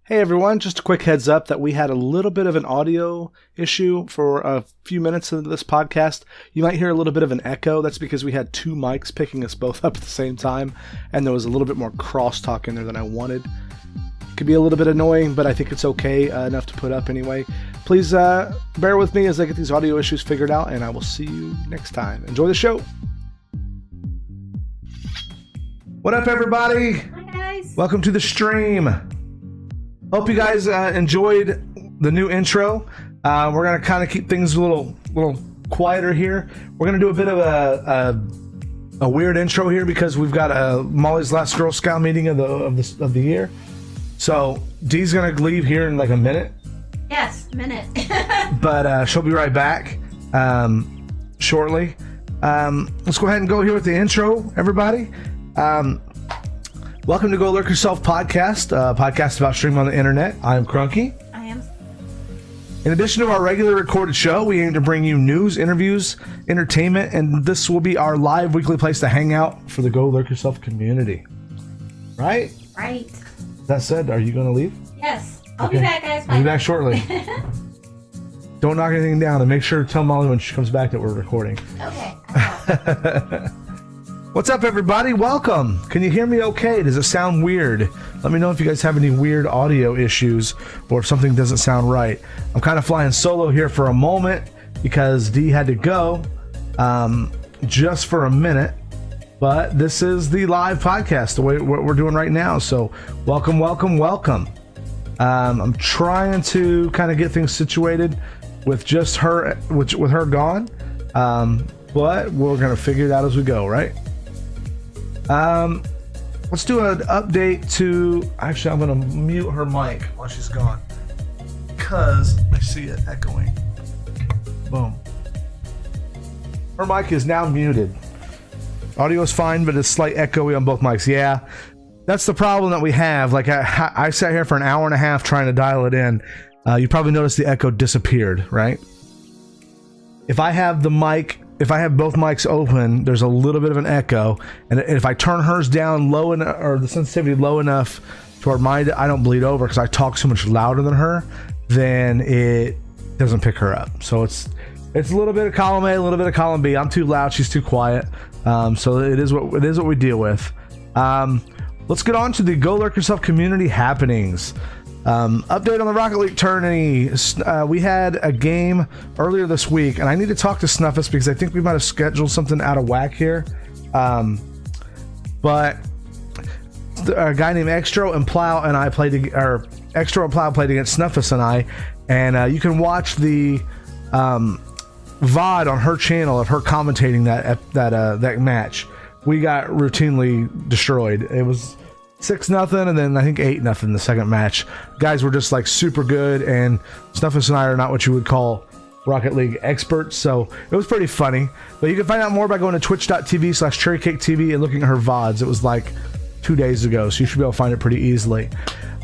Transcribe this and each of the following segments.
Hey everyone, just a quick heads up that we had a little bit of an audio issue for a few minutes of this podcast. You might hear a little bit of an echo. That's because we had two mics picking us both up at the same time, and there was a little bit more crosstalk in there than I wanted. It could be a little bit annoying, but I think it's okay enough to put up anyway. Please bear with me as I get these audio issues figured out, and I will see you next time. Enjoy the show. What up, everybody? Hi, guys. Welcome to the stream. Hope you guys enjoyed the new intro. We're gonna kind of keep things a little quieter here. We're gonna do a bit of a weird intro here because we've got Molly's last Girl Scout meeting of the year. So Dee's gonna leave here in like a minute. Yes, minute. But she'll be right back shortly. Let's go ahead and go here with the intro, everybody. Welcome to Go Lurk Yourself Podcast, a podcast about streaming on the internet. I'm Crunky. I am. In addition to our regular recorded show, we aim to bring you news, interviews, entertainment, and this will be our live weekly place to hang out for the Go Lurk Yourself community. Right? Right. That said, are you going to leave? Yes. I'll be back, guys. I'll be back shortly. Don't knock anything down, and make sure to tell Molly when she comes back that we're recording. Okay. What's up, everybody? Welcome. Can you hear me okay? Does it sound weird? Let me know if you guys have any weird audio issues or if something doesn't sound right. I'm kind of flying solo here for a moment because Dee had to go just for a minute. But this is the live podcast, the way what we're doing right now. So welcome. I'm trying to kind of get things situated with just her, with her gone. But we're going to figure it out as we go, right? Let's do an update to... Actually, I'm going to mute her mic while she's gone. Because I see it echoing. Boom. Her mic is now muted. Audio is fine, but it's slight echoey on both mics. Yeah, that's the problem that we have. Like, I sat here for an hour and a half trying to dial it in. You probably noticed the echo disappeared, right? If I have both mics open, there's a little bit of an echo, and if I turn hers down low enough, or the sensitivity low enough to where I don't bleed over because I talk so much louder than her, then it doesn't pick her up. So it's a little bit of column A, a little bit of column B. I'm too loud, she's too quiet. So it is what we deal with. Let's get on to the Go Lurk Yourself community happenings. Update on the Rocket League tourney. We had a game earlier this week, and I need to talk to Snuffus because I think we might have scheduled something out of whack here. But a guy named Extro and Plow and I played, or Extro and Plow played against Snuffus and I, and you can watch the VOD on her channel of her commentating that match. We got routinely destroyed. It was 6-0, and then I think 8-0 the second match. Guys were just like super good, and Snuffus and I are not what you would call Rocket League experts, so it was pretty funny. But you can find out more by going to twitch.tv/cherrycaketv and looking at her VODs. It was like 2 days ago, so you should be able to find it pretty easily.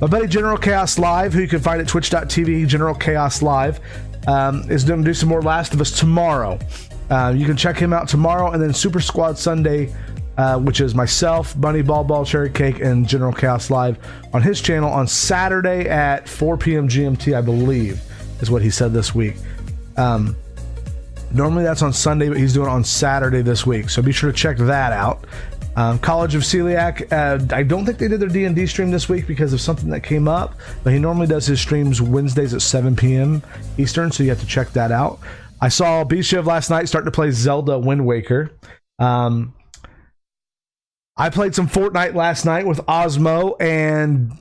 My buddy General Chaos Live, who you can find at twitch.tv, General Chaos Live, is going to do some more Last of Us tomorrow. You can check him out tomorrow, and then Super Squad Sunday, which is myself, Bunny Ball, Cherry Cake, and General Chaos Live on his channel on Saturday at 4 p.m. GMT, I believe, is what he said this week. Normally that's on Sunday, but he's doing it on Saturday this week, so be sure to check that out. College of Celiac, I don't think they did their D&D stream this week because of something that came up, but he normally does his streams Wednesdays at 7 p.m. Eastern, so you have to check that out. I saw B-Shiv last night start to play Zelda Wind Waker. I played some Fortnite last night with Osmo and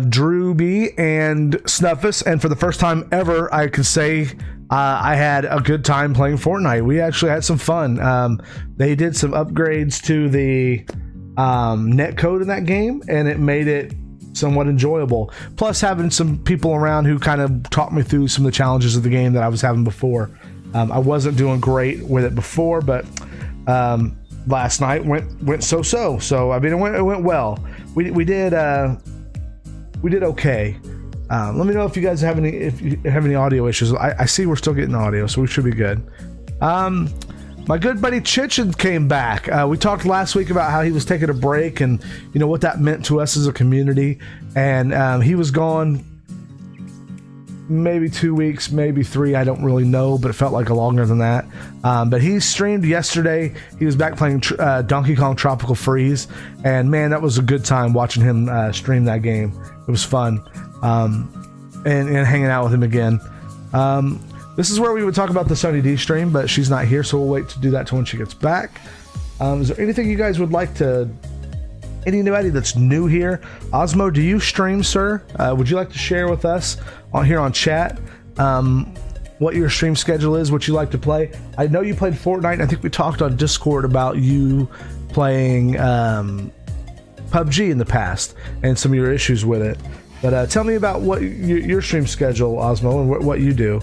Drew B and Snuffus, and for the first time ever, I could say I had a good time playing Fortnite. We actually had some fun. They did some upgrades to the netcode in that game, and it made it somewhat enjoyable. Plus, having some people around who kind of taught me through some of the challenges of the game that I was having before. I wasn't doing great with it before, but last night went so. So I mean, it went well. We did okay. Let me know if you guys have any audio issues. I see we're still getting audio, so we should be good. my good buddy Chichin came back. We talked last week about how he was taking a break and what that meant to us as a community. And he was gone maybe 2 weeks, maybe 3. I don't really know, but it felt like longer than that. But he streamed yesterday. He was back playing Donkey Kong Tropical Freeze. And man, that was a good time watching him stream that game. It was fun. And hanging out with him again. This is where we would talk about the TheSunnyDee stream, but she's not here, so we'll wait to do that till when she gets back. Is there anything you guys would like to... Anybody that's new here? Osmo, do you stream, sir? Would you like to share with us here on chat what your stream schedule is, what you like to play? I know you played Fortnite. I think we talked on Discord about you playing PUBG in the past and some of your issues with it. But tell me about what your stream schedule, Osmo, and what you do.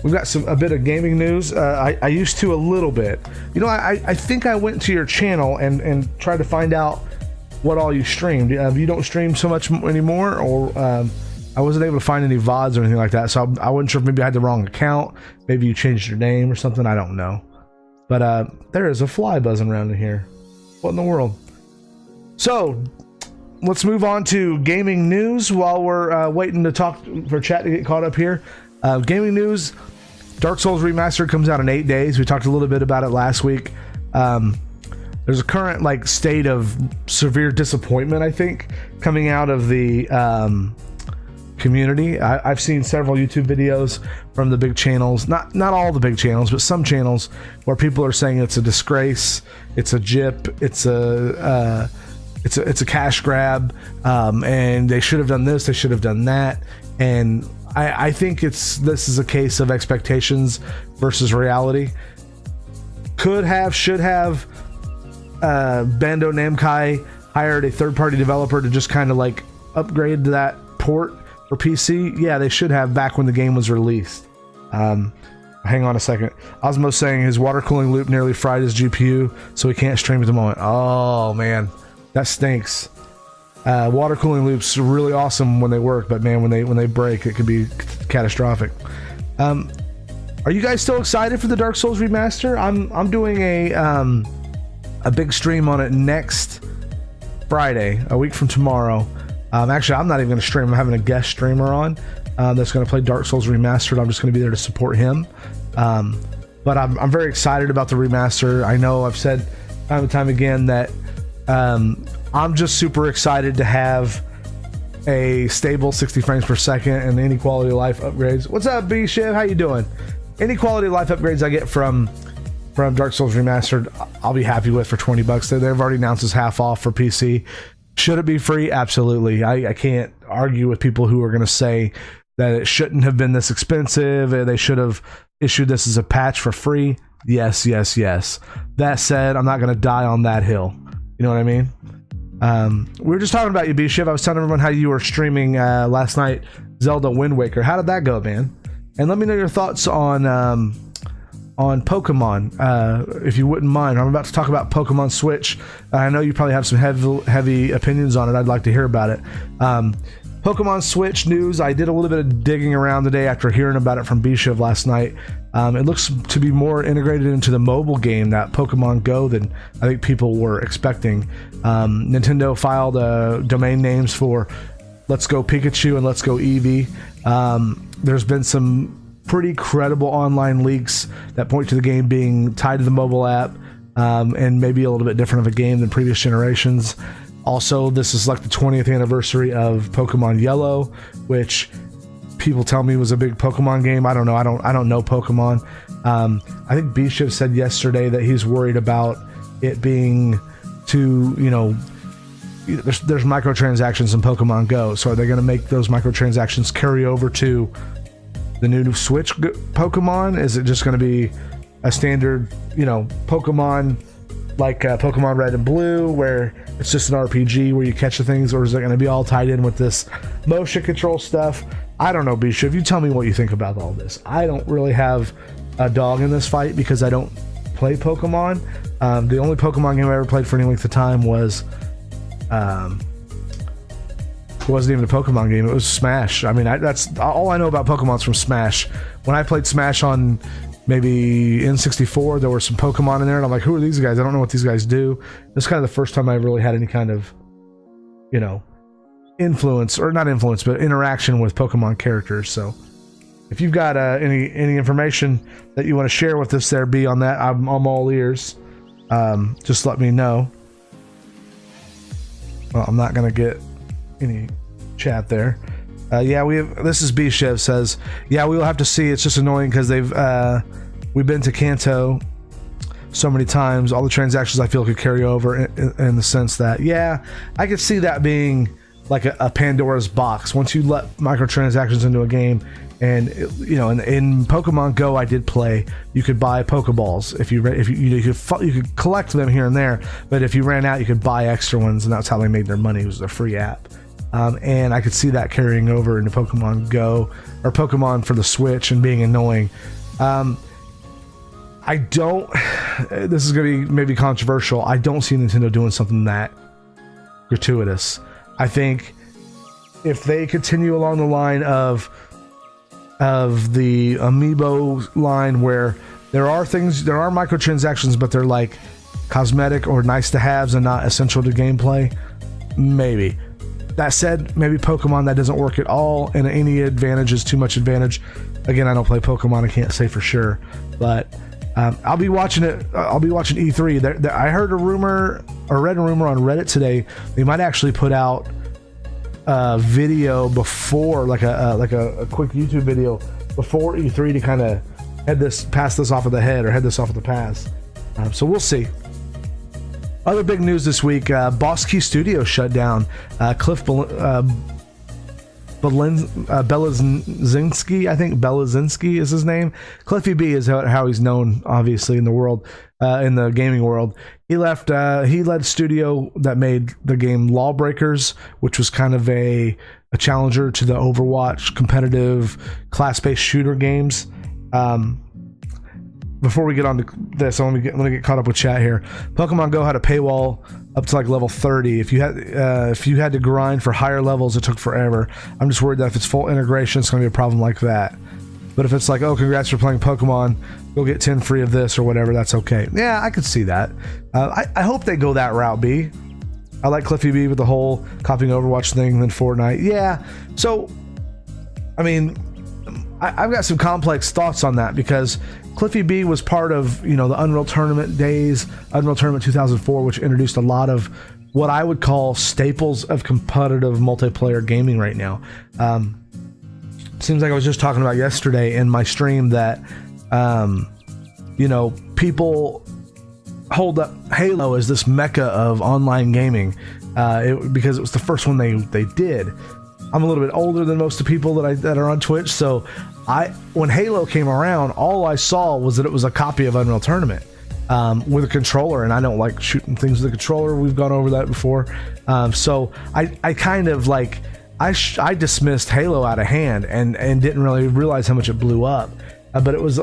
We've got a bit of gaming news. I used to a little bit. I think I went to your channel and tried to find out what all you streamed. You don't stream so much anymore, or I wasn't able to find any VODs or anything like that. So I wasn't sure if maybe I had the wrong account. Maybe you changed your name or something. I don't know. But there is a fly buzzing around in here. What in the world? So let's move on to gaming news while we're waiting to talk for chat to get caught up here. Gaming news: Dark Souls Remastered comes out in 8 days. We talked a little bit about it last week. There's a current state of severe disappointment, I think, coming out of the community. I've seen several YouTube videos from the big channels, not all the big channels, but some channels where people are saying it's a disgrace, it's a jip, it's a cash grab, and they should have done this, they should have done that. And I think this is a case of expectations versus reality. Should have Bandai Namco hired a third-party developer to just kind of upgrade that port for PC. Yeah, they should have, back when the game was released. Hang on a second. Osmo's saying his water cooling loop nearly fried his GPU, so he can't stream at the moment. Oh man, that stinks. Water cooling loops are really awesome when they work, but man, when they break, it could be catastrophic. Are you guys still excited for the Dark Souls remaster? I'm doing a big stream on it next Friday, a week from tomorrow. Actually, I'm not even going to stream. I'm having a guest streamer on that's going to play Dark Souls Remastered. I'm just going to be there to support him. But I'm very excited about the remaster. I know I've said time and time again that I'm just super excited to have a stable 60 frames per second and any quality of life upgrades. What's up, B Shiv? How you doing? Any quality of life upgrades I get from Dark Souls Remastered, I'll be happy with for $20. They've already announced it's half off for PC. Should it be free? Absolutely. I can't argue with people who are going to say that it shouldn't have been this expensive. They should have issued this as a patch for free. Yes. That said, I'm not going to die on that hill. You know what I mean? We were just talking about you, B-Shiv. I was telling everyone how you were streaming last night Zelda Wind Waker. How did that go, man? And let me know your thoughts on Pokemon, if you wouldn't mind. I'm about to talk about Pokemon Switch. I know you probably have some heavy opinions on it. I'd like to hear about it. Pokemon Switch news. I did a little bit of digging around today after hearing about it from B-Shiv last night. It looks to be more integrated into the mobile game, that Pokemon Go, than I think people were expecting. Nintendo filed domain names for Let's Go Pikachu and Let's Go Eevee. There's been some pretty credible online leaks that point to the game being tied to the mobile app, and maybe a little bit different of a game than previous generations. Also, this is like the 20th anniversary of Pokemon Yellow, which people tell me was a big Pokemon game. I don't know. I don't know Pokemon. I think B-Shiv said yesterday that he's worried about it being too, there's microtransactions in Pokemon Go. So are they going to make those microtransactions carry over to the new Switch Pokemon? Is it just going to be a standard, Pokemon like Pokemon Red and Blue, where it's just an RPG where you catch the things, or is it going to be all tied in with this motion control stuff? I don't know, Bisha. If you tell me what you think about all this. I don't really have a dog in this fight because I don't play Pokemon. The only Pokemon game I ever played for any length of time was it wasn't even a Pokemon game. It was Smash. I mean, that's all I know about Pokemon's from Smash. When I played Smash on maybe N64, there were some Pokemon in there, and I'm like, who are these guys? I don't know what these guys do. This is kind of the first time I really had any kind of, influence, or not influence, but interaction with Pokemon characters. So if you've got any information that you want to share with us there, be on that, I'm all ears. Just let me know. Well, I'm not going to get any chat there. This is B Chev says, we will have to see. It's just annoying because we've been to Kanto so many times. All the transactions I feel could carry over in the sense that, I could see that being like a Pandora's box. Once you let microtransactions into a game, and in Pokemon Go, I did play. You could buy Pokeballs if you could collect them here and there, but if you ran out, you could buy extra ones, and that's how they made their money. It was a free app. And I could see that carrying over into Pokemon Go or Pokemon for the Switch and being annoying. This is going to be maybe controversial. I don't see Nintendo doing something that gratuitous. I think if they continue along the line of the Amiibo line, where there are microtransactions, but they're like cosmetic or nice to haves and not essential to gameplay, maybe. That said, maybe Pokemon, that doesn't work at all, and any advantage is too much advantage. Again, I don't play Pokemon, I can't say for sure, but I'll be watching it. I'll be watching E3. I heard a rumor, or read a rumor on Reddit today. They might actually put out a video before, like a quick YouTube video before E3 to kind of pass this off of the head, or head this off of the pass. So we'll see. Other big news this week: Boss Key Studios shut down. Cliff Belazinski, I think Belazinski is his name. Cliffy B is how he's known, obviously, in the world, in the gaming world. He left. He led studio that made the game Lawbreakers, which was kind of a challenger to the Overwatch competitive class-based shooter games. Before we get on to this, I want to get caught up with chat here. Pokemon Go had a paywall up to like level 30. If you had to grind for higher levels, it took forever. I'm just worried that if it's full integration, it's going to be a problem like that. But if it's like, oh, congrats for playing Pokemon, go get 10 free of this or whatever, that's okay. Yeah, I could see that. I hope they go that route, B. I like Cliffy B with the whole copying Overwatch thing, and then Fortnite. Yeah, so, I mean, I've got some complex thoughts on that, because Cliffy B was part of, the Unreal Tournament days, Unreal Tournament 2004, which introduced a lot of what I would call staples of competitive multiplayer gaming right now. Seems like I was just talking about yesterday in my stream that, people hold up Halo as this mecca of online gaming, because it was the first one they did. I'm a little bit older than most of the people that are on Twitch, so when Halo came around, all I saw was that it was a copy of Unreal Tournament with a controller, and I don't like shooting things with a controller. We've gone over that before. So I kind of like I dismissed Halo out of hand and didn't really realize how much it blew up. But it was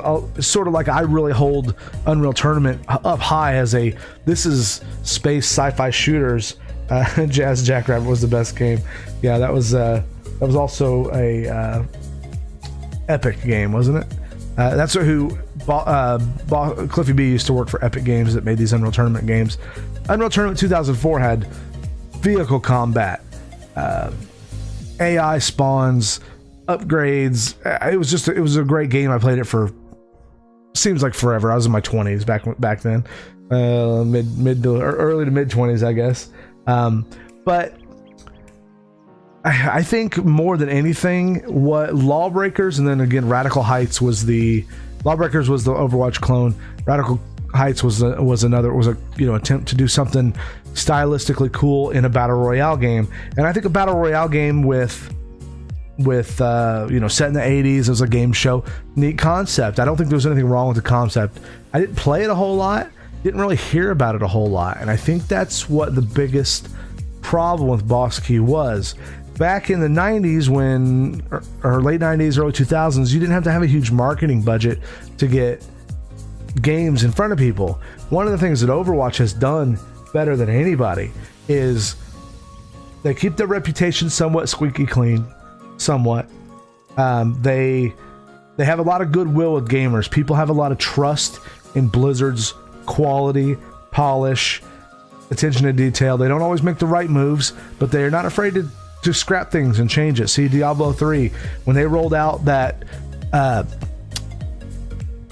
sort of like, I really hold Unreal Tournament up high as this is space sci-fi shooters. Jazz Jackrabbit was the best game. Yeah, that was also a Epic game, wasn't it? That's who Cliffy B used to work for Epic Games that made these Unreal Tournament games. Unreal Tournament 2004 had vehicle combat, AI spawns, upgrades. It was a great game. I played it for seems like forever. I was in my 20s back then, mid to early to mid 20s, I guess. But I think more than anything, what Lawbreakers, and then again Radical Heights was Lawbreakers was the Overwatch clone. Radical Heights was another attempt to do something stylistically cool in a battle royale game. And I think a battle royale game with set in the 80s as a game show, neat concept. I don't think there was anything wrong with the concept. I didn't play it a whole lot, didn't really hear about it a whole lot, and I think that's what the biggest problem with Boss Key was. Back in the 90s, or late 90s, early 2000s, you didn't have to have a huge marketing budget to get games in front of people. One of the things that Overwatch has done better than anybody is they keep their reputation somewhat squeaky clean, somewhat. They they have a lot of goodwill with gamers. People have a lot of trust in Blizzard's quality, polish, attention to detail. They don't always make the right moves, but they're not afraid to scrap things and change it. See, Diablo 3, when they rolled out that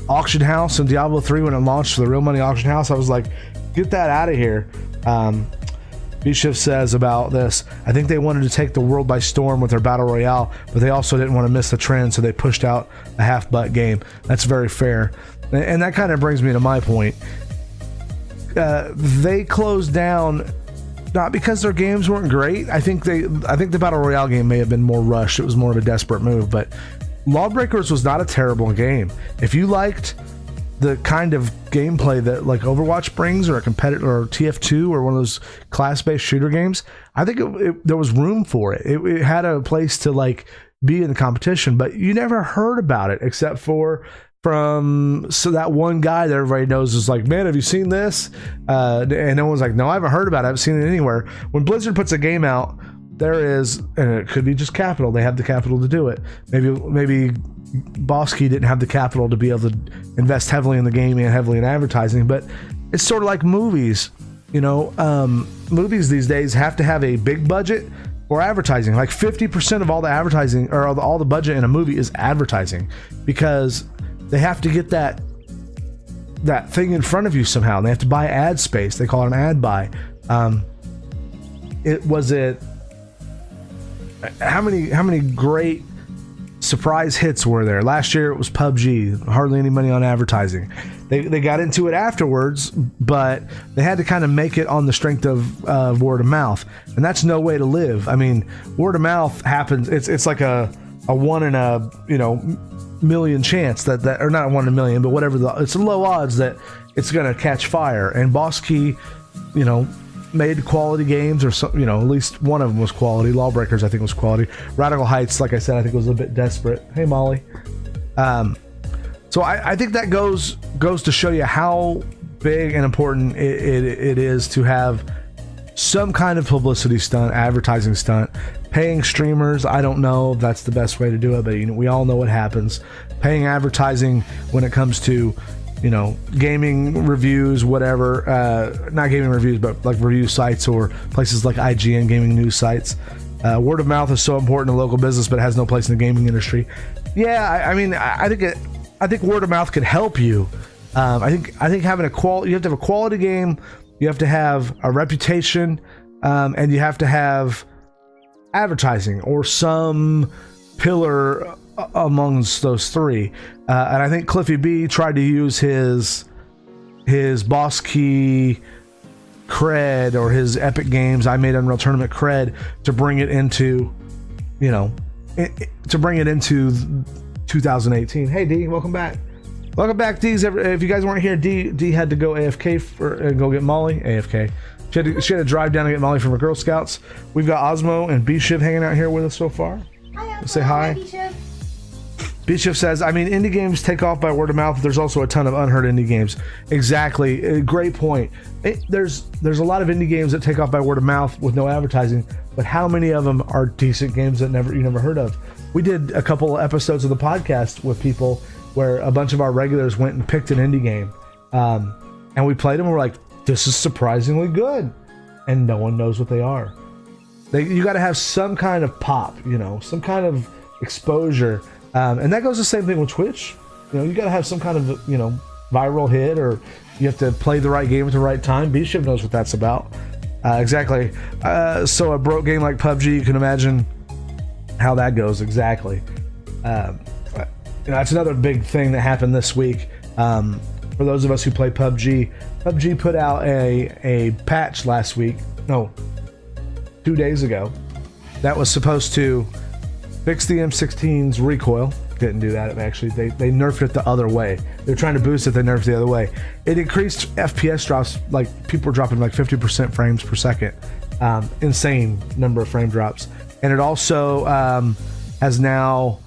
auction house in Diablo 3 when it launched for the real money auction house, I was like, get that out of here. B-Shift says about this, I think they wanted to take the world by storm with their battle royale, but they also didn't want to miss the trend, so they pushed out a half-butt game. That's very fair. And that kind of brings me to my point. They closed down not because their games weren't great. I think the battle royale game may have been more rushed. It was more of a desperate move, but Lawbreakers was not a terrible game. If you liked the kind of gameplay that like Overwatch brings, or a competitor, or TF2, or one of those class-based shooter games, I think there was room for it. It had a place to like be in the competition, but you never heard about it except for from that one guy that everybody knows is like, man, have you seen this? And no one's like, no, I haven't heard about it. I haven't seen it anywhere. When Blizzard puts a game out, there is, and it could be just capital. They have the capital to do it. Maybe Bosky didn't have the capital to be able to invest heavily in the game and heavily in advertising, but it's sort of like movies. Movies these days have to have a big budget or advertising. Like 50% of all the advertising, or all the budget in a movie is advertising, because they have to get that thing in front of you somehow. They have to buy ad space. They call it an ad buy. How many great surprise hits were there? Last year it was PUBG. Hardly any money on advertising. They got into it afterwards, but they had to kind of make it on the strength of word of mouth, and that's no way to live. I mean, word of mouth happens. It's like a 1 in a million chance that or not 1 in a million, but whatever. It's low odds that it's gonna catch fire. And Boss Key, made quality games, or some, at least one of them was quality. Lawbreakers, I think, was quality. Radical Heights, like I said, I think was a bit desperate. Hey, Molly. So I think that goes to show you how big and important it is to have some kind of publicity stunt, advertising stunt. Paying streamers, I don't know if that's the best way to do it, but we all know what happens. Paying advertising when it comes to gaming reviews, whatever, not gaming reviews, but like review sites or places like IGN, gaming news sites. Word of mouth is so important to local business, but it has no place in the gaming industry. Yeah, I think word of mouth could help you. I think having you have to have a quality game, you have to have a reputation, and you have to have advertising or some pillar amongst those three. And I think Cliffy B tried to use his Boss Key cred, or his Epic Games I Made Unreal Tournament cred, to bring it into 2018. Hey D, welcome back. D. If you guys weren't here, D had to go AFK and go get Molly. AFK. She had to drive down to get Molly from her Girl Scouts. We've got Osmo and B-Shiv hanging out here with us so far. Hi, say hi. B-Shiv says, indie games take off by word of mouth. There's also a ton of unheard indie games. Exactly. Great point. There's a lot of indie games that take off by word of mouth with no advertising, but how many of them are decent games that you never heard of? We did a couple episodes of the podcast with people where a bunch of our regulars went and picked an indie game, and we played them, and we're like, this is surprisingly good, and no one knows what they are. You got to have some kind of pop, some kind of exposure, and that goes the same thing with Twitch. You got to have some kind of viral hit, or you have to play the right game at the right time. B-Shiv knows what that's about. Exactly. So a broke game like PUBG, you can imagine how that goes. Exactly. That's another big thing that happened this week. For those of us who play PUBG put out a patch last week. No, 2 days ago. That was supposed to fix the M16's recoil. Didn't do that. Actually, they nerfed it the other way. They're trying to boost it. They nerfed it the other way. It increased FPS drops. Like, people were dropping like 50% frames per second. Insane number of frame drops. And it also has now...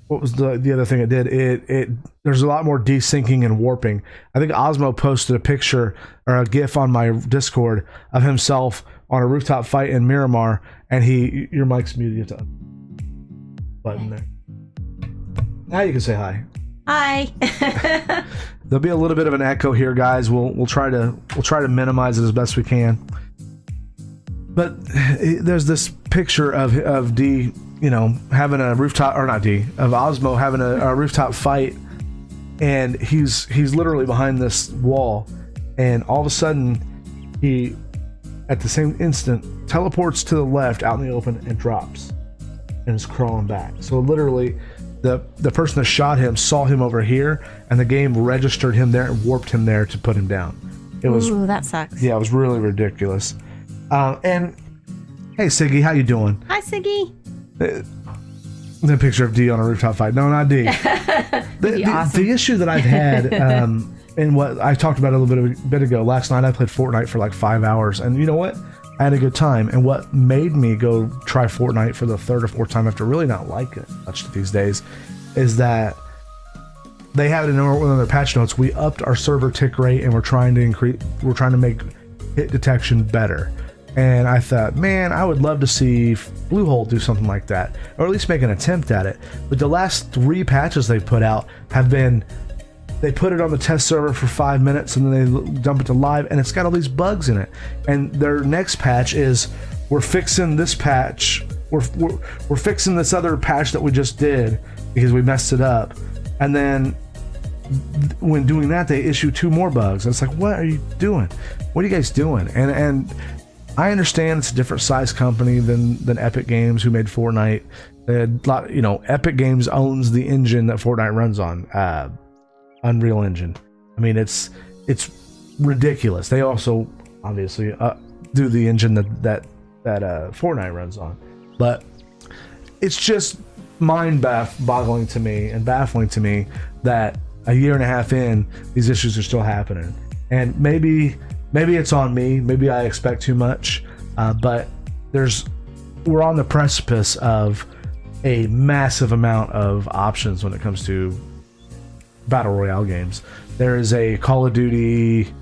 What was the other thing it did? It there's a lot more desyncing and warping. I think Osmo posted a picture or a GIF on my Discord of himself on a rooftop fight in Miramar, and your mic's muted. You have to button there. Now you can say hi. Hi. There'll be a little bit of an echo here, guys. We'll try to minimize it as best we can. But there's this picture of Dee, having a rooftop, or not Dee, of Osmo having a rooftop fight, and he's literally behind this wall, and all of a sudden he, at the same instant, teleports to the left out in the open and drops, and is crawling back. So literally, the person that shot him saw him over here, and the game registered him there and warped him there to put him down. Ooh, that sucks. Yeah, it was really ridiculous. And hey, Siggy, how you doing? Hi, Siggy. The picture of Dee on a rooftop fight. No, not Dee. The issue that I've had, and what I talked about a bit ago, last night I played Fortnite for like 5 hours, and you know what? I had a good time. And what made me go try Fortnite for the third or fourth time after really not liking it much these days is that they have it in one of their patch notes. We upped our server tick rate, and we're trying to make hit detection better. And I thought, man, I would love to see Bluehole do something like that, or at least make an attempt at it. But the last 3 patches they put out have been, they put it on the test server for 5 minutes and then they dump it to live, and it's got all these bugs in it. And their next patch is, we're fixing this patch, we're fixing this other patch that we just did because we messed it up. And then when doing that, they issue 2 more bugs. And it's like, what are you doing? What are you guys doing? And I understand it's a different size company than Epic Games, who made Fortnite. Epic Games owns the engine that Fortnite runs on, Unreal Engine. I mean, it's ridiculous. They also obviously do the engine that Fortnite runs on, but it's just mind-boggling to me and baffling to me that a year and a half in, these issues are still happening. And maybe it's on me. Maybe I expect too much. But we're on the precipice of a massive amount of options when it comes to battle royale games. There is a Call of Duty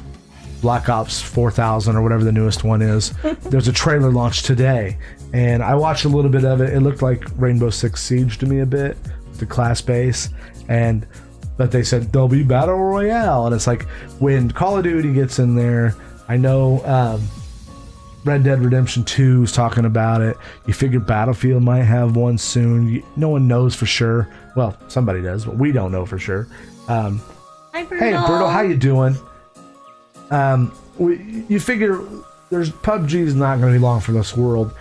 Black Ops 4000 or whatever the newest one is. There's a trailer launched today, and I watched a little bit of it. It looked like Rainbow Six Siege to me a bit, the class base, but they said there'll be battle royale, and it's like, when Call of Duty gets in there, I know Red Dead Redemption 2 is talking about it. You figure Battlefield might have one soon. No one knows for sure. Well, somebody does, but we don't know for sure. Hi, Brutal. Hey, Brutal, how you doing? You figure PUBG is not going to be long for this world.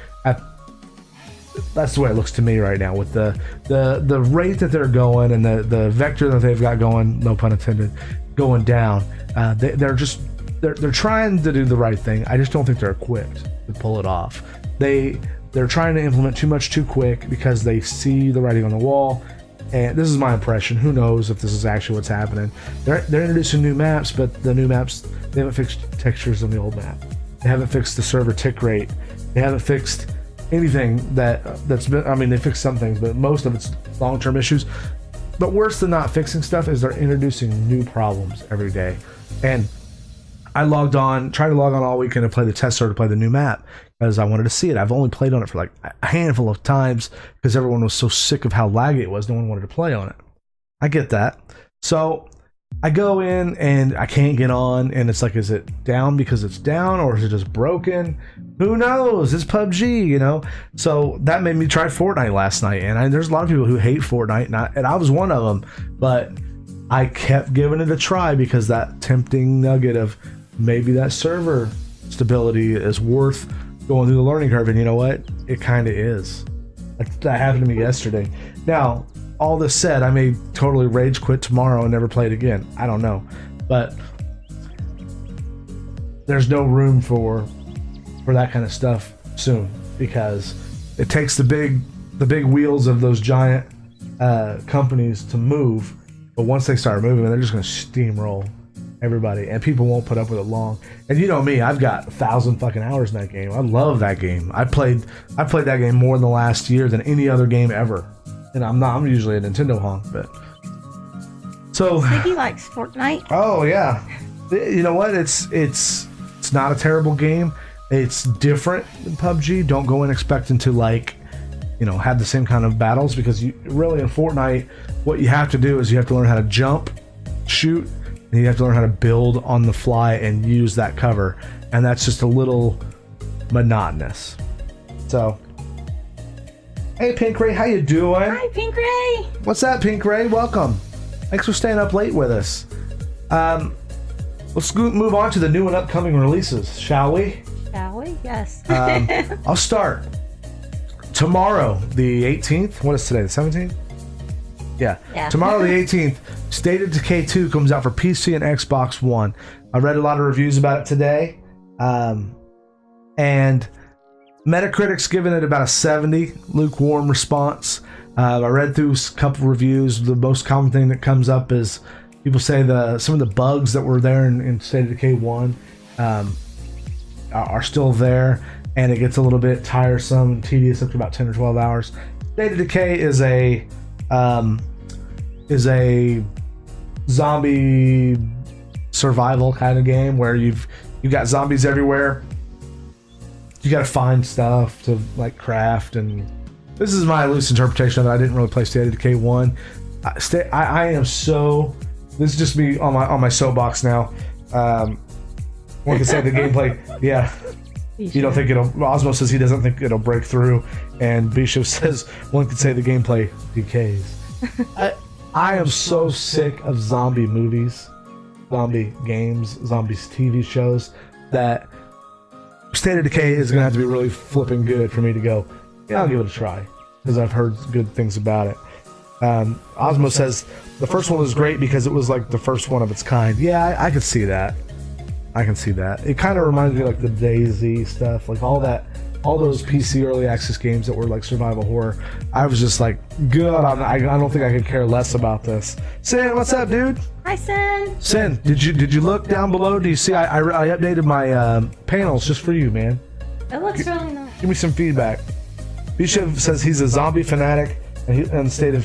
That's the way it looks to me right now, with the rate that they're going and the vector that they've got going, no pun intended, going down. They're trying to do the right thing. I just don't think they're equipped to pull it off. They're trying to implement too much too quick because they see the writing on the wall. And this is my impression. Who knows if this is actually what's happening? They're introducing new maps, but the new maps, they haven't fixed textures on the old map. They haven't fixed the server tick rate. They haven't fixed anything that's been. I mean, they fixed some things, but most of it's long-term issues. But worse than not fixing stuff is they're introducing new problems every day. And I tried to log on all weekend to play the test server, to play the new map, because I wanted to see it. I've only played on it for like a handful of times because everyone was so sick of how laggy it was. No one wanted to play on it. I get that. So I go in and I can't get on, and it's like, is it down because it's down, or is it just broken? Who knows? It's PUBG, So that made me try Fortnite last night, and there's a lot of people who hate Fortnite, and I was one of them, but I kept giving it a try because that tempting nugget of maybe that server stability is worth going through the learning curve, and you know what? It kind of is. That happened to me yesterday. Now, all this said, I may totally rage quit tomorrow and never play it again. I don't know, but there's no room for that kind of stuff soon, because it takes the big wheels of those giant companies to move. But once they start moving, they're just going to steamroll everybody, and people won't put up with it long. And you know me, I've got 1,000 fucking hours in that game. I love that game. I played that game more in the last year than any other game ever. And I'm usually a Nintendo honk, but so Siggy likes Fortnite. Oh yeah, you know what? It's not a terrible game. It's different than PUBG. Don't go in expecting to like have the same kind of battles, because you really in Fortnite, what you have to do is you have to learn how to jump, shoot, and you have to learn how to build on the fly and use that cover, and that's just a little monotonous. So, hey Pink Ray, how you doing? Hi, Pink Ray. What's that, Pink Ray? Welcome. Thanks for staying up late with us. Let's move on to the new and upcoming releases, shall we? Shall we? Yes. I'll start. Tomorrow, the 18th. What is today? The 17th? Yeah. Tomorrow, the 18th, State of Decay 2 comes out for PC and Xbox One. I read a lot of reviews about it today. And Metacritic's giving it about a 70, lukewarm response. I read through a couple reviews. The most common thing that comes up is people say some of the bugs that were there in State of Decay 1 are still there, and it gets a little bit tiresome and tedious after about 10 or 12 hours. State of Decay is a zombie survival kind of game where you've got zombies everywhere. You got to find stuff to like craft, and this is my loose interpretation of it. I didn't really play State of Decay 1. I am so. This is just me on my soapbox now. One can say the gameplay. Yeah. You don't think it'll. Osmo says he doesn't think it'll break through, and Bishop says one could say the gameplay decays. I am so sick of zombie movies, zombie games, zombies TV shows that State of Decay is gonna have to be really flipping good for me to go. Yeah, I'll give it a try because I've heard good things about it. Osmo says the first one was great because it was like the first one of its kind. Yeah, I could see that. I can see that. It kind of reminds me of like the DayZ stuff, like all those PC early access games that were like survival horror. I was just like, good. I don't think I could care less about this. Sin, what's up, dude? Hi, Sin. Sin, did you look down below? Do you see? I updated my panels just for you, man. It looks really nice. Give me some feedback. Bishop says he's a zombie fanatic, and State of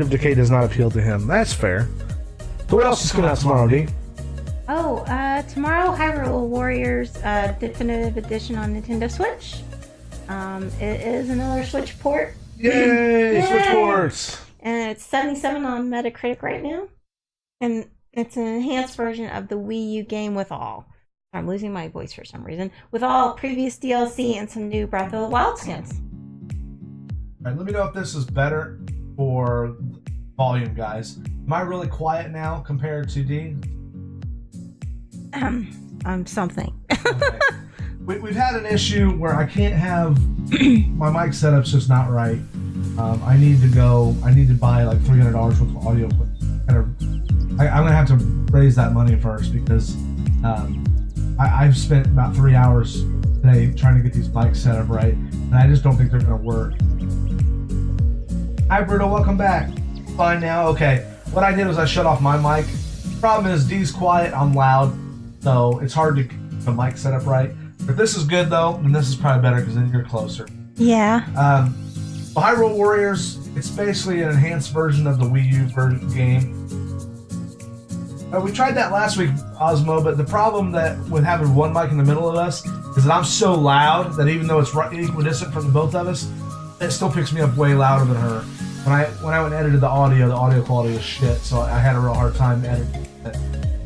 Decay does not appeal to him. That's fair. So what else is coming out tomorrow, D? Oh, tomorrow, Hyrule Warriors Definitive Edition on Nintendo Switch. It is another Switch port. Yay! Switch ports! And it's 77 on Metacritic right now. And it's an enhanced version of the Wii U game with all. I'm losing my voice for some reason. With all previous DLC and some new Breath of the Wild skins. All right, let me know if this is better for volume, guys. Am I really quiet now compared to D? I'm something. Okay. We've had an issue where I can't have my mic setup's just not right. I need to buy like $300 worth of audio equipment. I'm gonna have to raise that money first because I've spent about 3 hours today trying to get these mics set up right, and I just don't think they're gonna work. Hi Bruno, welcome back. Fine now. Okay. What I did was I shut off my mic. Problem is D's quiet, I'm loud. So it's hard to get the mic set up right. If this is good though, then this is probably better because then you're closer. Yeah. The Hyrule Warriors, it's basically an enhanced version of the Wii U game. We tried that last week, Osmo, but the problem that with having one mic in the middle of us is that I'm so loud that even though it's equidistant from the both of us, it still picks me up way louder than her. When I went and edited the audio quality was shit, so I had a real hard time editing it.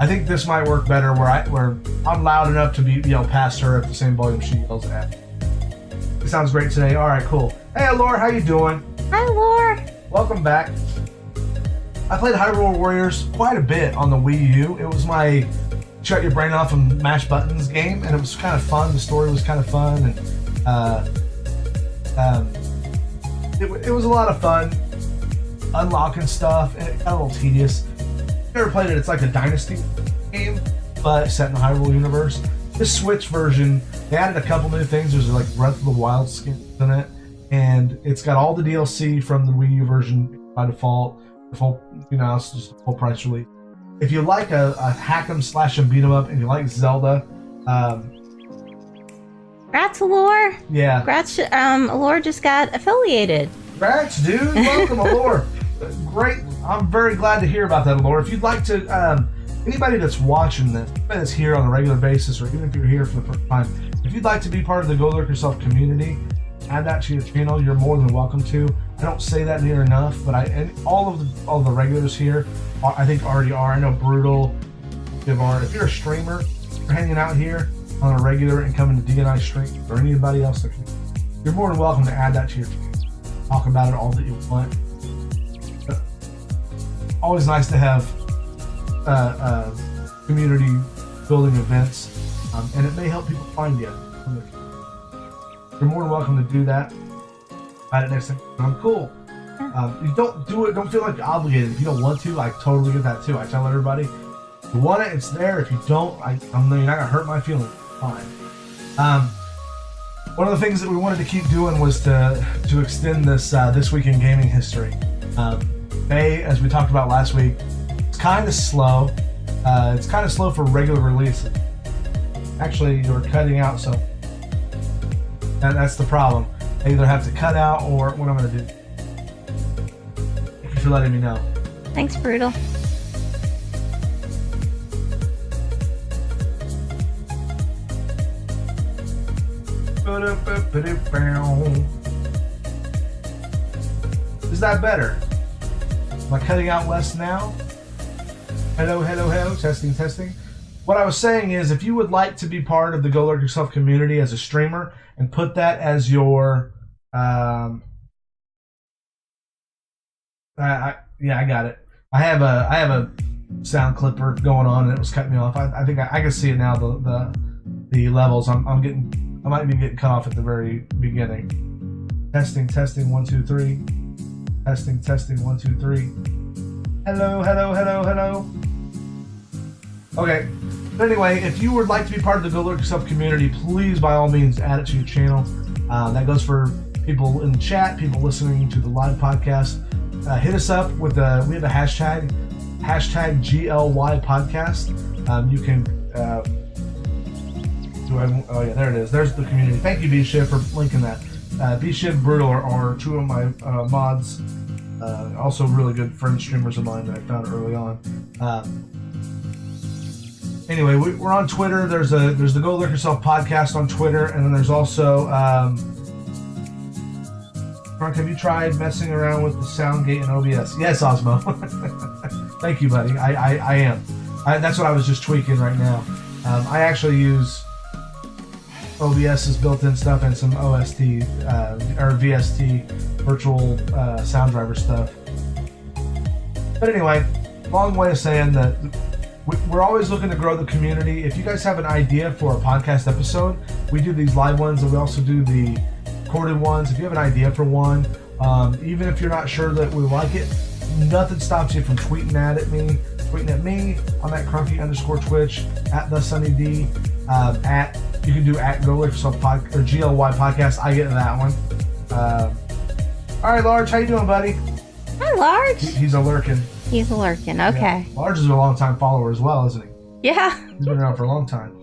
I think this might work better where I'm loud enough to be past her at the same volume she yells at. It sounds great today. All right, cool. Hey, Laura, how you doing? Hi, Laura. Welcome back. I played Hyrule Warriors quite a bit on the Wii U. It was my shut your brain off and mash buttons game, and it was kind of fun. The story was kind of fun, and it was a lot of fun unlocking stuff, and it got a little tedious. If you ever played it, it's like a Dynasty game, but set in the Hyrule universe. This Switch version, they added a couple new things. There's like Breath of the Wild skins in it, and it's got all the DLC from the Wii U version by default. It's just a full price release. If you like a hack 'em slash 'em beat 'em up, and you like Zelda, Congrats, Allure. Yeah. Congrats, Allure just got affiliated. Congrats, dude. Welcome, Allure. Great. I'm very glad to hear about that, Allure. If you'd like to, anybody that's watching this, anybody that's here on a regular basis, or even if you're here for the first time, if you'd like to be part of the Go Lurk Yourself community, add that to your channel, you're more than welcome to. I don't say that near enough, but all of the regulars here, I think already are. I know Brutal, Divar. If you're a streamer, you're hanging out here on a regular and coming to Dee and I stream, or anybody else that can, you're more than welcome to add that to your channel. Talk about it all that you want. But always nice to have community building events, and it may help people find you. You're more than welcome to do that. Add it next time. I'm cool. You don't do it. Don't feel like you're obligated. If you don't want to, I totally get that too. I tell everybody, if you want it, it's there. If you don't, I'm you're not gonna hurt my feelings. Fine. One of the things that we wanted to keep doing was to extend this week in gaming history. May, as we talked about last week, it's kind of slow. It's kind of slow for regular releases. Actually, you're cutting out, so that's the problem. I either have to cut out or what I'm going to do. Thank you for letting me know. Thanks, Brutal. Is that better? Am I cutting out less now? Hello, hello, hello. Testing, testing. What I was saying is, if you would like to be part of the Go Lurk Yourself community as a streamer and put that as your, yeah, I got it. I have a sound clipper going on and it was cutting me off. I think I can see it now. The levels I might be getting cut off at the very beginning. Testing, testing, 1, 2, 3. Testing, testing, 1, 2, 3. Hello, hello, hello, hello. Okay. But anyway, if you would like to be part of the Go Lurk Yourself community, please, by all means, add it to your channel. That goes for people in the chat, people listening to the live podcast. Hit us up with we have a hashtag GLYPodcast. You can. Oh yeah, there it is. There's the community. Thank you, B-Shiv, for linking that. B-Shiv, Brutal are two of my mods. Also really good friend streamers of mine that I found early on. Anyway, we're on Twitter. There's the Go Lurk Yourself podcast on Twitter, and then there's also Frank, have you tried messing around with the sound gate and OBS? Yes, Osmo. Thank you, buddy. I am. That's what I was just tweaking right now. I actually use OBS's built-in stuff and some OST or VST virtual sound driver stuff. But anyway, long way of saying that we're always looking to grow the community. If you guys have an idea for a podcast episode, we do these live ones and we also do the recorded ones. If you have an idea for one, even if you're not sure that we like it, nothing stops you from tweeting at me on that Crunky_Twitch at TheSunnyDee, you can do at Go Lurk Yourself or GLY Podcast. I get that one. All right, Large, how you doing, buddy? Hi, Large. He's a lurking. He's a lurking. Okay. Yeah. Large is a long-time follower as well, isn't he? Yeah. He's been around for a long time.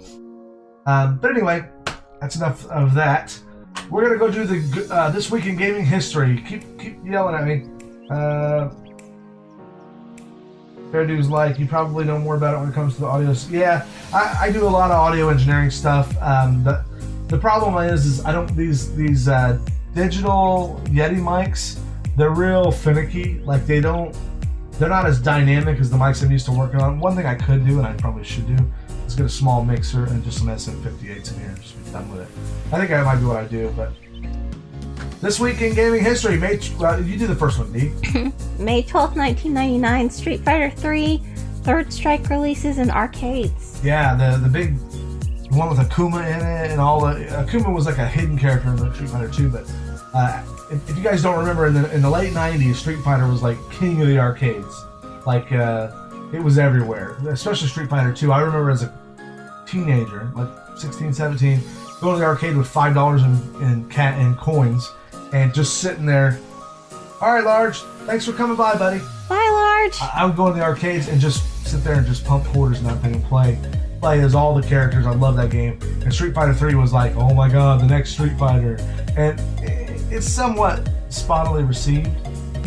But anyway, that's enough of that. We're gonna go do the this week in gaming history. Keep yelling at me. Fair dues, like, you probably know more about it when it comes to the audio. Yeah, I do a lot of audio engineering stuff. The problem is I don't these digital Yeti mics. They're real finicky. Like they're not as dynamic as the mics I'm used to working on. One thing I could do, and I probably should do, is get a small mixer and just some SM58s in here and just be done with it. I think that might be what I do, but this week in gaming history, you do the first one, Dee. May 12th, 1999, Street Fighter 3 Third Strike releases in arcades. Yeah, the big one with Akuma in it and all. Akuma was like a hidden character in the Street Fighter 2, but if you guys don't remember, in the late 90s, Street Fighter was like king of the arcades. Like, it was everywhere, especially Street Fighter 2. I remember as a teenager, like 16, 17, going to the arcade with $5 in coins and just sitting there. All right, Large, thanks for coming by, buddy. Bye, Large. I would go in the arcades and just sit there and just pump quarters and that thing and play as all the characters. I love that game. And Street Fighter 3 was like, oh my god, the next Street Fighter. And it's somewhat spottily received.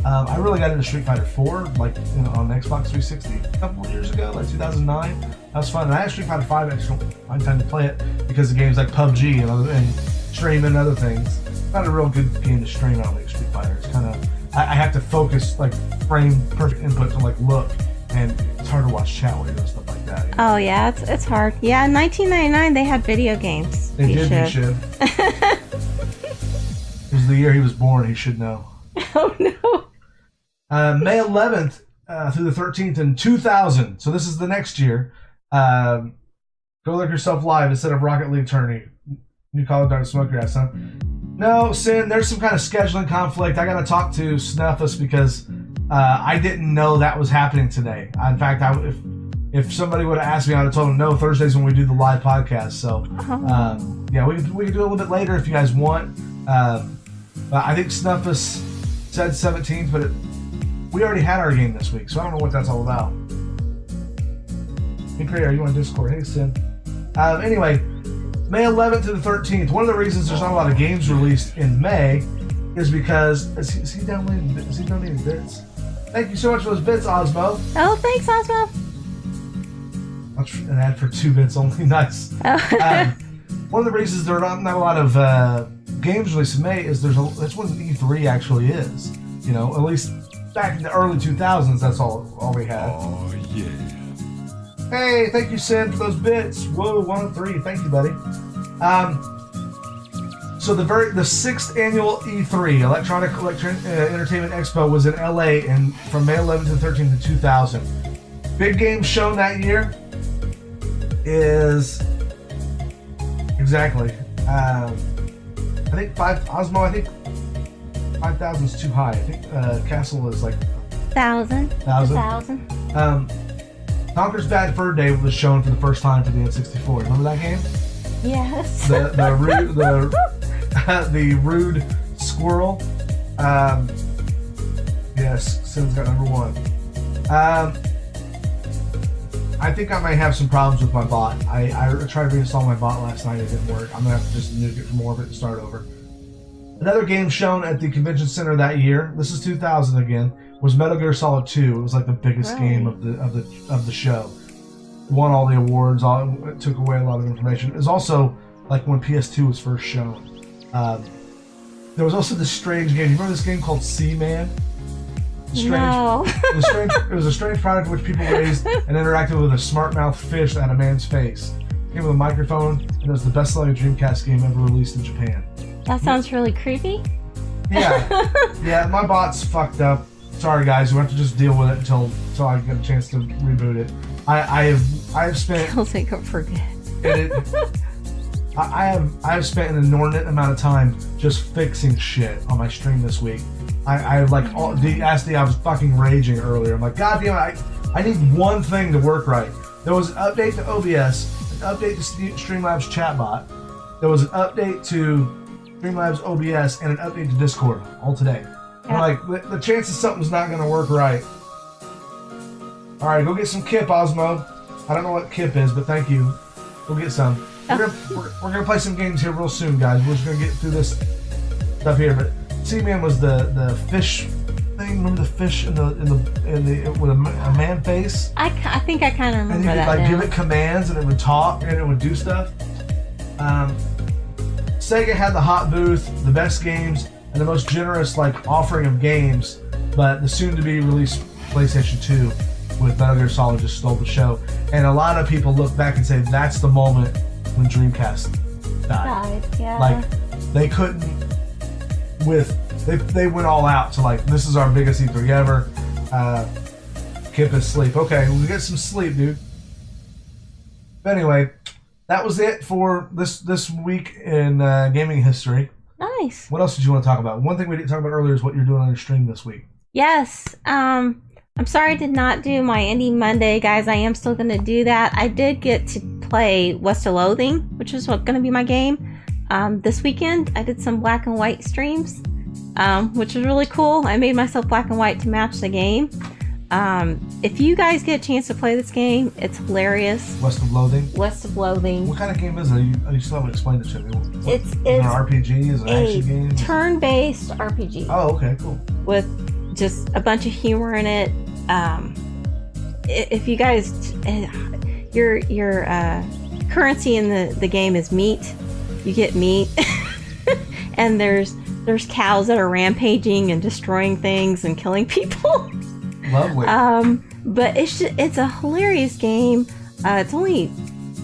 I really got into Street Fighter 4, like, on Xbox 360 a couple of years ago, like 2009. That was fun. And I had Street Fighter 5 extra find time to play it because of games like PUBG and streaming and other things. not a real good game to stream on like Street Fighter. It's kind of I have to focus like frame perfect input to like look, and it's hard to watch chat while you're doing stuff like that. You know? Oh yeah, it's hard. Yeah, in 1999 they had video games. They did. He should. It was the year he was born. He should know. Oh no. May 11th through the 13th in 2000. So this is the next year. Go Look Yourself Live instead of Rocket League Tourney. New Call of Duty Smoke Your Ass, huh? No, Sin, there's some kind of scheduling conflict. I got to talk to Snuffus because I didn't know that was happening today. In fact, if somebody would have asked me, I would have told them no, Thursday's when we do the live podcast. So, yeah, we can do it a little bit later if you guys want. But I think Snuffus said 17th, but we already had our game this week, so I don't know what that's all about. Hey, Cray, are you on Discord? Hey, Sin. Anyway, May 11th to the 13th. One of the reasons there's not a lot of games released in May is because is he donating bits? Thank you so much for those bits, Osmo. Oh, thanks, Osmo. That's an ad for 2 bits only. Nice. Oh. One of the reasons there are not a lot of games released in May is that's when E3 actually is. You know, at least back in the early 2000s, that's all we had. Oh yeah. Hey, thank you, Sid, for those bits. Whoa, 103. Thank you, buddy. So the 6th annual E3 Electronic Entertainment Expo was in LA from May 11th to 13th to 2000. Big games shown that year is exactly. I think 5,000 is too high. I think Castle is like 1,000. 1,000. Conker's Bad Fur Day was shown for the first time for the N64. Remember that game? Yes. The rude squirrel. Yes, Sim's got number 1. I think I might have some problems with my bot. I tried to reinstall my bot last night. It didn't work. I'm gonna have to just nuke it from orbit and start over. Another game shown at the convention center that year, this is 2000 again, was Metal Gear Solid 2. It was like the biggest game of the show. Won all the awards. It took away a lot of information. It was also like when PS2 was first shown. There was also this strange game. You remember this game called Seaman? No. It was a strange product in which people raised and interacted with a smart-mouthed fish that had a man's face. It came with a microphone, and it was the best-selling Dreamcast game ever released in Japan. That sounds really creepy. Yeah. Yeah, my bot's fucked up. Sorry, guys. We have to just deal with it until I get a chance to reboot it. I have spent. I'll take it for good. I have spent an inordinate amount of time just fixing shit on my stream this week. I like asked Dee, I was fucking raging earlier. I'm like, God damn it, I need one thing to work right. There was an update to OBS, an update to Streamlabs chatbot. There was an update to Streamlabs OBS and an update to Discord all today. Yeah. I'm like, the chances something's not going to work right. All right, go get some Kip, Osmo. I don't know what Kip is, but thank you. Go get some. We're gonna play some games here real soon, guys. We're just gonna get through this stuff here. But Seaman was the fish thing. Remember the fish with a man face? I think I kind of remember and you that. could now. give it commands and it would talk and it would do stuff. Sega had the hot booth, the best games, and the most generous offering of games. But the soon-to-be released PlayStation 2 with Metal Gear Solid just stole the show. And a lot of people look back and say that's the moment when Dreamcast died. Yeah. They couldn't they went all out to this is our biggest E3 ever. Kip is asleep. Okay, we'll get some sleep, dude. But anyway, that was it for this week in gaming history. Nice. What else did you want to talk about? One thing we didn't talk about earlier is what you're doing on your stream this week. Yes. I'm sorry I did not do my Indie Monday, guys. I am still going to do that. I did get to play West of Loathing, which is going to be my game. This weekend, I did some black and white streams, which is really cool. I made myself black and white to match the game. If you guys get a chance to play this game, it's hilarious. West of Loathing? West of Loathing. What kind of game is it? You still haven't explained it to me. It's an RPG? Is it an action game? Turn-based RPG. Oh, okay, cool. With just a bunch of humor in it. If you guys, your currency in the game is meat. You get meat, and there's there's cows that are rampaging and destroying things and killing people. Lovely. But it's a hilarious game. It's only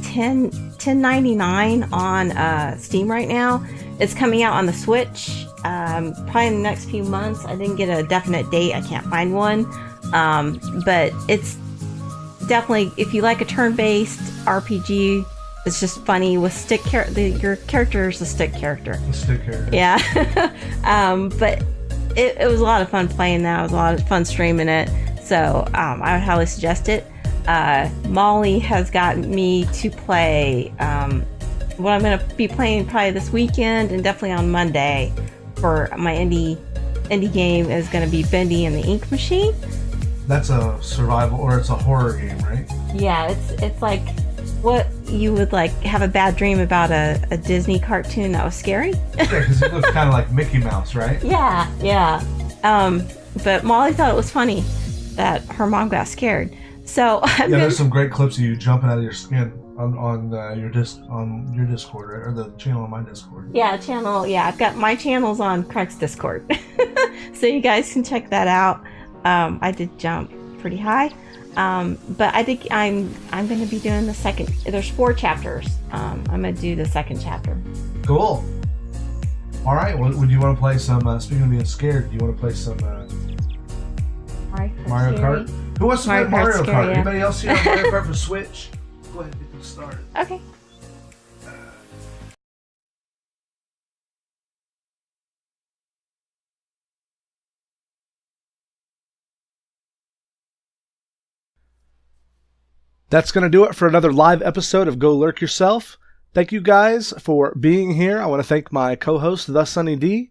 $10.99 on Steam right now. It's coming out on the Switch probably in the next few months. I didn't get a definite date. I can't find one. But it's definitely, if you like a turn-based RPG, it's just funny with stick your character is a stick character. The stick character. Yeah. But it was a lot of fun playing that. It was a lot of fun streaming it. So I would highly suggest it. Molly has gotten me to play what I'm going to be playing probably this weekend and definitely on Monday for my indie game is going to be Bendy and the Ink Machine. That's a survival, or it's a horror game, right? Yeah, it's like what you would like have a bad dream about a Disney cartoon that was scary. Yeah, because it looks kind of like Mickey Mouse, right? Yeah. But Molly thought it was funny that her mom got scared. So there's some great clips of you jumping out of your skin on your Discord, right? Or the channel on my Discord. Yeah, I've got my channels on Craig's Discord, so you guys can check that out. I did jump pretty high, but I think I'm going to be doing the second. There's 4 chapters. I'm going to do the second chapter. Cool. All right. Well, would you want to play some? Speaking of being scared, do you want to play some Mario Kart? Who wants to play Mario Kart? Yeah. Anybody else here on Mario Kart for Switch? Go ahead and get this started. Okay. That's going to do it for another live episode of Go Lurk Yourself. Thank you guys for being here. I want to thank my co-host, TheSunnyDee.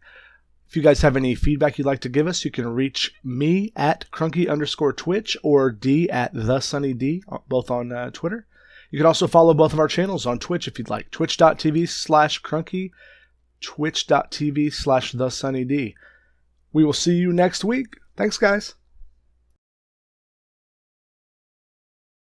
If you guys have any feedback you'd like to give us, you can reach me at Crunky_Twitch or D at TheSunnyDee, both on Twitter. You can also follow both of our channels on Twitch if you'd like. Twitch.tv/Crunky, Twitch.tv/TheSunnyDee. We will see you next week. Thanks, guys.